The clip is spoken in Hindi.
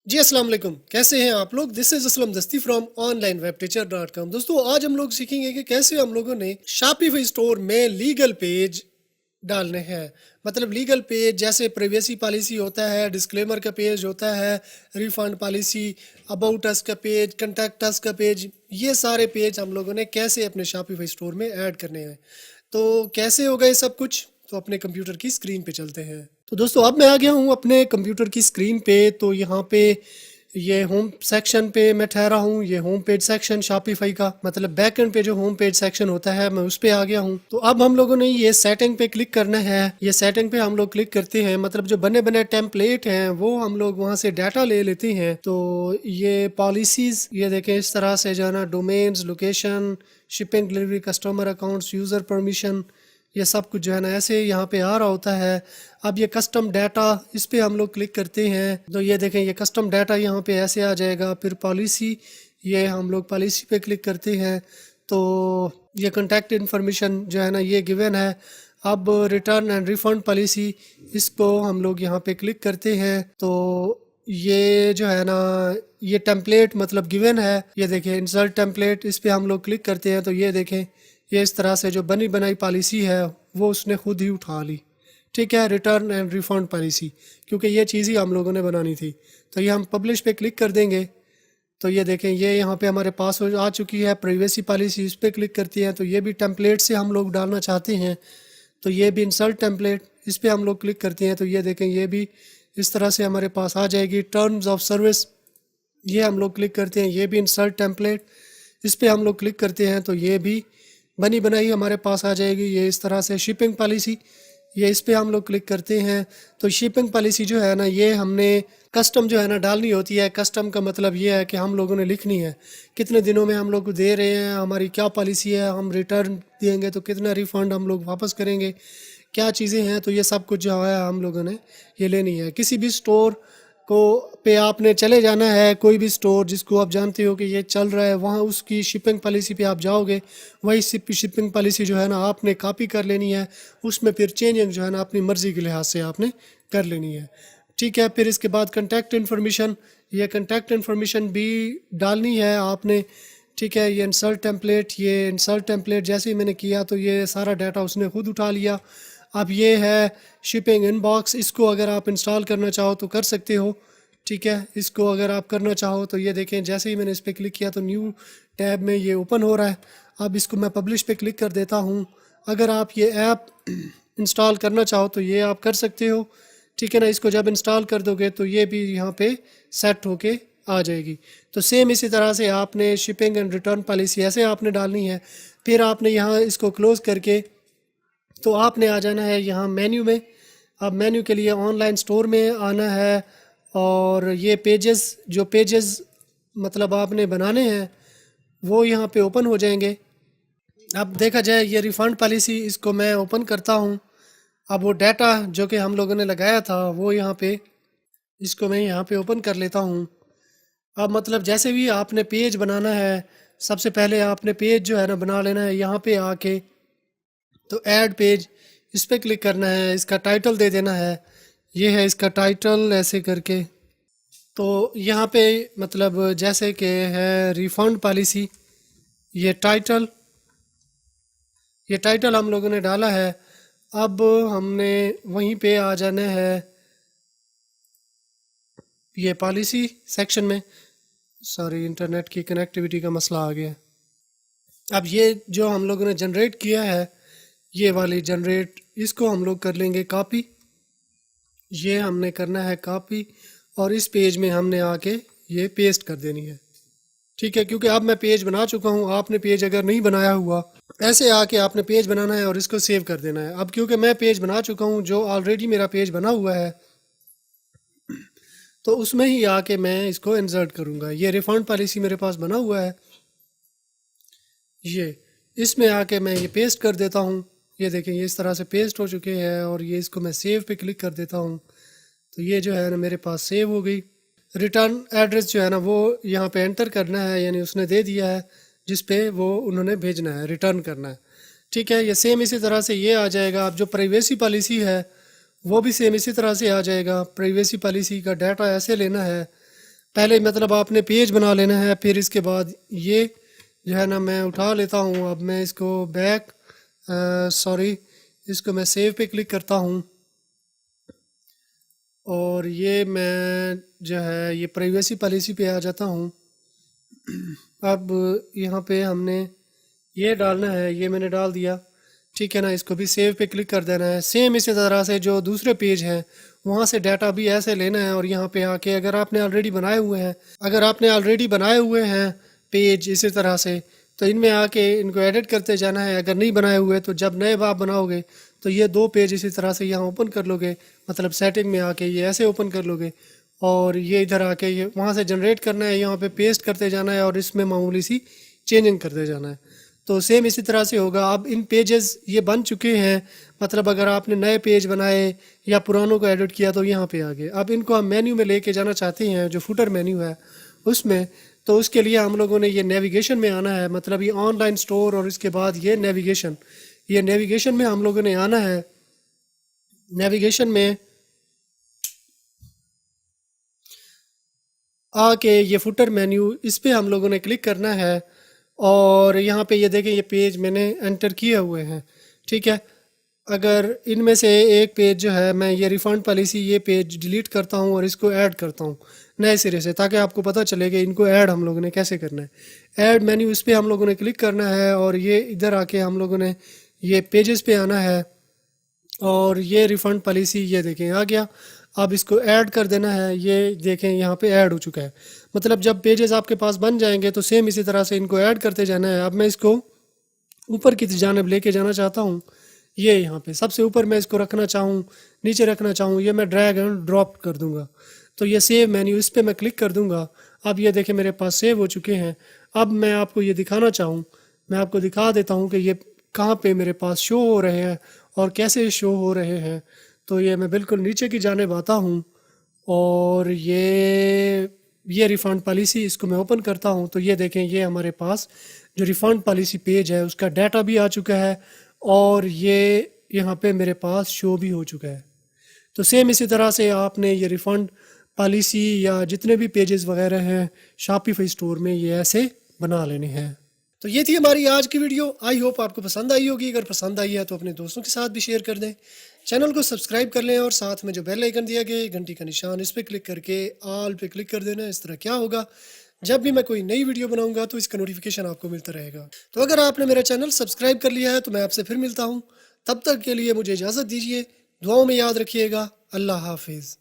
जी अस्सलाम वालेकुम। कैसे हैं आप लोग? दिस इज असलम दस्ती फ्रॉम onlineWebTeacher.com। दोस्तों आज हम लोग सीखेंगे कि कैसे हम लोगों ने शॉपिफाई स्टोर में लीगल पेज डालने हैं। मतलब लीगल पेज जैसे प्रिवेसी पॉलिसी होता है, डिस्क्लेमर का पेज होता है, रिफंड पॉलिसी, अबाउट अस का पेज, कंटैक्ट अस का पेज, ये सारे पेज हम लोगों ने कैसे अपने शॉपिफाई स्टोर में ऐड करने हैं। तो कैसे होगा ये सब कुछ? तो अपने कंप्यूटर की स्क्रीन पे चलते हैं। तो दोस्तों अब मैं आ गया हूँ अपने कंप्यूटर की स्क्रीन पे। तो यहाँ पे ये होम सेक्शन पे मैं ठहरा हूँ। ये होम पेज सेक्शन शॉपिफाई का, मतलब बैक एंड पे जो होम पेज सेक्शन होता है, मैं उस पे आ गया हूँ। तो अब हम लोगों ने ये सेटिंग पे क्लिक करना है। ये सेटिंग पे हम लोग क्लिक करते हैं, मतलब जो बने बने टेम्पलेट हैं वो हम लोग वहाँ से डाटा ले लेते हैं। तो ये पॉलिसीज, ये देखें इस तरह से जो है ना, domains, location, shipping, delivery, customer accounts, user permission, ये सब कुछ जो है ना ऐसे यहाँ पे आ रहा होता है। अब ये कस्टम डाटा, इस पे हम लोग क्लिक करते हैं तो ये देखें ये कस्टम डाटा यहाँ पे ऐसे आ जाएगा। फिर पॉलिसी, ये हम लोग पॉलिसी पे क्लिक करते हैं तो ये कॉन्टैक्ट इन्फॉर्मेशन जो है ना ये गिवन है। अब रिटर्न एंड रिफंड पॉलिसी, इसको हम लोग यहाँ पे क्लिक करते हैं तो ये जो है ना ये टेम्पलेट मतलब गिवन है। ये देखें इंसर्ट टेम्पलेट, इस पे हम लोग क्लिक करते हैं तो ये देखें ये इस तरह से जो बनी बनाई पॉलिसी है वो उसने खुद ही उठा ली। ठीक है, रिटर्न एंड रिफंड पॉलिसी, क्योंकि ये चीज़ ही हम लोगों ने बनानी थी। तो ये हम पब्लिश पे क्लिक कर देंगे तो ये देखें ये यहाँ पे हमारे पास आ चुकी है प्राइवेसी पॉलिसी। इस पर क्लिक करती हैं तो ये भी टेम्पलेट से हम लोग डालना चाहते हैं तो ये भी इंसर्ट टेम्पलेट, इस पर हम लोग क्लिक करते हैं तो ये देखें ये भी इस तरह से हमारे पास आ जाएगी। टर्म्स ऑफ सर्विस, ये हम लोग क्लिक करते हैं, ये भी इंसर्ट टेम्पलेट, इस पर हम लोग क्लिक करते हैं तो ये भी बनी बनाई हमारे पास आ जाएगी। ये इस तरह से शिपिंग पॉलिसी, ये इस पे हम लोग क्लिक करते हैं तो शिपिंग पॉलिसी जो है ना ये हमने कस्टम जो है ना डालनी होती है। कस्टम का मतलब ये है कि हम लोगों ने लिखनी है कितने दिनों में हम लोग को दे रहे हैं, हमारी क्या पॉलिसी है, हम रिटर्न देंगे तो कितना रिफ़ंड हम लोग वापस करेंगे, क्या चीज़ें हैं। तो ये सब कुछ जो है हम लोगों ने ये लेनी है। किसी भी स्टोर को पे आपने चले जाना है, कोई भी स्टोर जिसको आप जानते हो कि ये चल रहा है, वहाँ उसकी शिपिंग पॉलिसी पे आप जाओगे, वही शिपिंग पॉलिसी जो है ना आपने कॉपी कर लेनी है। उसमें फिर चेंजिंग जो है ना अपनी मर्ज़ी के लिहाज से आपने कर लेनी है। ठीक है, फिर इसके बाद कंटैक्ट इन्फॉर्मेशन, ये कंटैक्ट इन्फॉर्मेशन भी डालनी है आपने। ठीक है, ये इंसर्ट टेम्पलेट, ये इंसर्ट टेम्पलेट जैसे ही मैंने किया तो ये सारा डाटा उसने खुद उठा लिया। अब ये है शिपिंग इनबॉक्स, इसको अगर आप इंस्टॉल करना चाहो तो कर सकते हो। ठीक है, इसको अगर आप करना चाहो तो ये देखें जैसे ही मैंने इस पर क्लिक किया तो न्यू टैब में ये ओपन हो रहा है। अब इसको मैं पब्लिश पे क्लिक कर देता हूँ। अगर आप ये ऐप इंस्टॉल करना चाहो तो ये आप कर सकते हो। ठीक है ना, इसको जब इंस्टॉल कर दोगे तो ये भी यहाँ पे सेट होके आ जाएगी। तो सेम इसी तरह से आपने शिपिंग एंड रिटर्न पॉलिसी ऐसे आपने डालनी है। फिर आपने यहाँ इसको क्लोज़ करके तो आपने आ जाना है यहाँ मेन्यू में। अब मेन्यू के लिए ऑनलाइन स्टोर में आना है और ये पेजेस, जो पेजेस मतलब आपने बनाने हैं वो यहाँ पे ओपन हो जाएंगे। अब देखा जाए ये रिफ़ंड पॉलिसी, इसको मैं ओपन करता हूँ। अब वो डाटा जो कि हम लोगों ने लगाया था वो यहाँ पे, इसको मैं यहाँ पे ओपन कर लेता हूँ। अब मतलब जैसे भी आपने पेज बनाना है, सबसे पहले आपने पेज जो है ना बना लेना है। यहाँ पे आके तो ऐड पेज, इस पर क्लिक करना है, इसका टाइटल दे देना है, ये है इसका टाइटल ऐसे करके। तो यहाँ पे मतलब जैसे कि है रिफ़ंड पॉलिसी, ये टाइटल, ये टाइटल हम लोगों ने डाला है। अब हमने वहीं पे आ जाना है ये पॉलिसी सेक्शन में। सॉरी, इंटरनेट की कनेक्टिविटी का मसला आ गया। अब ये जो हम लोगों ने जनरेट किया है, ये वाली जनरेट, इसको हम लोग कर लेंगे कॉपी। ये हमने करना है कॉपी और इस पेज में हमने आके ये पेस्ट कर देनी है। ठीक है, क्योंकि अब मैं पेज बना चुका हूँ, आपने पेज अगर नहीं बनाया हुआ, ऐसे आके आपने पेज बनाना है और इसको सेव कर देना है। अब क्योंकि मैं पेज बना चुका हूँ, जो ऑलरेडी मेरा पेज बना हुआ है, तो उसमें ही आके मैं इसको इंसर्ट करूँगा। ये रिफंड पॉलिसी मेरे पास बना हुआ है, ये इसमें आके मैं ये पेस्ट कर देता हूँ। ये देखें ये इस तरह से पेस्ट हो चुके हैं और ये इसको मैं सेव पे क्लिक कर देता हूँ तो ये जो है ना मेरे पास सेव हो गई। रिटर्न एड्रेस जो है ना वो यहाँ पे एंटर करना है, यानी उसने दे दिया है जिस पे वो उन्होंने भेजना है, रिटर्न करना है। ठीक है, ये सेम इसी तरह से ये आ जाएगा। अब जो प्राइवेसी पॉलिसी है वो भी सेम इसी तरह से आ जाएगा। प्राइवेसी पॉलिसी का डाटा ऐसे लेना है, पहले मतलब आपने पेज बना लेना है, फिर इसके बाद ये जो है ना मैं उठा लेता हूँ। अब मैं इसको बैक सॉरी इसको मैं सेव पे क्लिक करता हूँ और ये मैं जो है ये प्राइवेसी पॉलिसी पे आ जाता हूँ। अब यहाँ पे हमने ये डालना है, ये मैंने डाल दिया, ठीक है ना। इसको भी सेव पे क्लिक कर देना है। सेम इसी तरह से जो दूसरे पेज हैं वहाँ से डाटा भी ऐसे लेना है और यहाँ पे आके अगर आपने ऑलरेडी बनाए हुए हैं पेज इसी तरह से, तो इनमें आके इनको एडिट करते जाना है। अगर नहीं बनाए हुए तो जब नए आप बनाओगे तो ये दो पेज इसी तरह से यहाँ ओपन कर लोगे, मतलब सेटिंग में आके ये ऐसे ओपन कर लोगे और ये इधर आके ये वहाँ से जनरेट करना है, यहाँ पे पेस्ट करते जाना है और इसमें मामूली सी चेंजिंग करते जाना है। तो सेम इसी तरह से होगा। अब इन पेजेस ये बन चुके हैं, मतलब अगर आपने नए पेज बनाए या पुरानों को एडिट किया तो यहाँ पे आ गए। अब इनको हम मेन्यू में लेके जाना चाहते हैं, जो फुटर मेन्यू है उसमें, तो उसके लिए हम लोगों ने ये नेविगेशन में आना है, मतलब ये ऑनलाइन स्टोर और इसके बाद ये नेविगेशन में हम लोगों ने आना है। नेविगेशन में आके ये फुटर मेन्यू इस पे हम लोगों ने क्लिक करना है और यहाँ पे ये देखें ये पेज मैंने एंटर किए हुए हैं, ठीक है। अगर इनमें से एक पेज जो है मैं ये रिफंड पॉलिसी ये पेज डिलीट करता हूँ और इसको ऐड करता हूँ नए सिरे से, ताकि आपको पता चले कि इनको ऐड हम लोगों ने कैसे करना है। ऐड मेन्यू इस पर हम लोगों ने क्लिक करना है और ये इधर आके हम लोगों ने ये पेजेस पे आना है और ये रिफ़ंड पॉलिसी ये देखें आ गया। अब इसको ऐड कर देना है, ये देखें यहाँ पे ऐड हो चुका है। मतलब जब पेजेस आपके पास बन जाएंगे तो सेम इसी तरह से इनको ऐड करते जाना है। अब मैं इसको ऊपर की जानिब लेके जाना चाहता हूँ। ये यहाँ पे सबसे ऊपर मैं इसको रखना चाहूँ, नीचे रखना चाहूँ, ये मैं ड्रैग एंड ड्रॉप कर दूँगा। तो ये सेव मेन्यू इस पर मैं क्लिक कर दूँगा। अब ये देखें मेरे पास सेव हो चुके हैं। अब मैं आपको ये दिखाना चाहूँ, मैं आपको दिखा देता हूँ कि ये कहाँ पे मेरे पास शो हो रहे हैं और कैसे शो हो रहे हैं। तो ये मैं बिल्कुल नीचे की जानिब आता हूँ और ये रिफ़ंड पॉलिसी इसको मैं ओपन करता हूँ। तो ये देखें ये हमारे पास जो रिफ़ंड पॉलिसी पेज है उसका डाटा भी आ चुका है और ये यहाँ पे मेरे पास शो भी हो चुका है। तो सेम इसी तरह से आपने ये रिफ़ंड पॉलिसी या जितने भी पेजेस वगैरह हैं शॉपिफाई स्टोर में ये ऐसे बना लेने हैं। तो ये थी हमारी आज की वीडियो। आई होप आपको पसंद आई होगी। अगर पसंद आई है तो अपने दोस्तों के साथ भी शेयर कर दें। चैनल को सब्सक्राइब कर लें और साथ में जो बेल आइकन दिया गया है घंटी का निशान इस पर क्लिक करके ऑल पे क्लिक कर देना। इस तरह क्या होगा, जब भी मैं कोई नई वीडियो बनाऊंगा तो इसका नोटिफिकेशन आपको मिलता रहेगा। तो अगर आपने मेरा चैनल सब्सक्राइब कर लिया है तो मैं आपसे फिर मिलता हूँ। तब तक के लिए मुझे इजाज़त दीजिए। दुआओं में याद रखिएगा। अल्लाह हाफिज़।